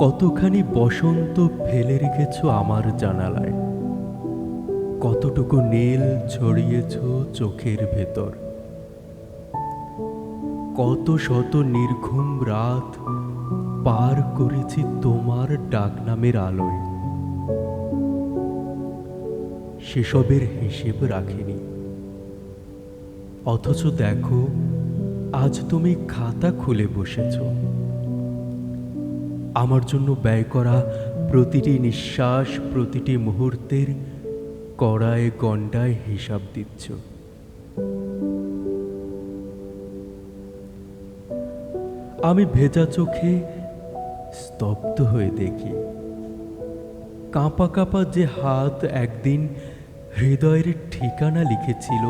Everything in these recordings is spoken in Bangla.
কতখানি বসন্ত ফেলে রেখেছ আমার জানালায়, কতটুকু নীল ছড়িয়েছ চোখের ভেতর, কত শত নির্ঘুম রাত পার করেছি তোমার ডাকনামের আলোয়। সেসবের হিসেব রাখিনি, অথচ দেখো আজ তুমি খাতা খুলে বসেছ, আমার জন্য ব্যয় করা প্রতিটি নিঃশ্বাস, প্রতিটি মুহূর্তের কড়ায় গণ্ডায় হিসাব দিচ্ছ। আমি ভেজা চোখে স্তব্ধ হয়ে দেখি, কাঁপা কাঁপা যে হাত একদিন হৃদয়ের ঠিকানা লিখেছিল,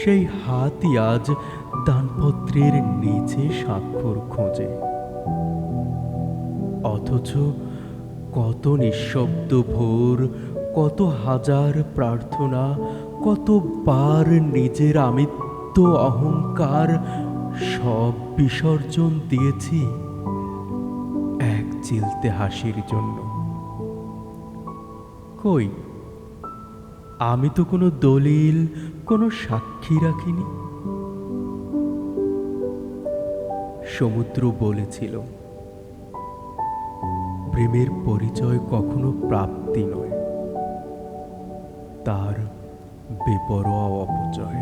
সেই হাতই আজ দানপত্রের নিচে স্বাক্ষর খোঁজে। অথচ কত নিঃশব্দ ভোর, কত হাজার প্রার্থনা, কতবার নিজের আমিত্ব অহংকার সব বিসর্জন দিয়েছি এক চিলতে হাসির জন্য। কই, আমি তো কোনো দলিল, কোনো সাক্ষী রাখিনি। সমুদ্র বলেছিল, প্রেমের পরিচয় কখনো প্রাপ্তি নয়, তার বেপরোয়া অপচয়।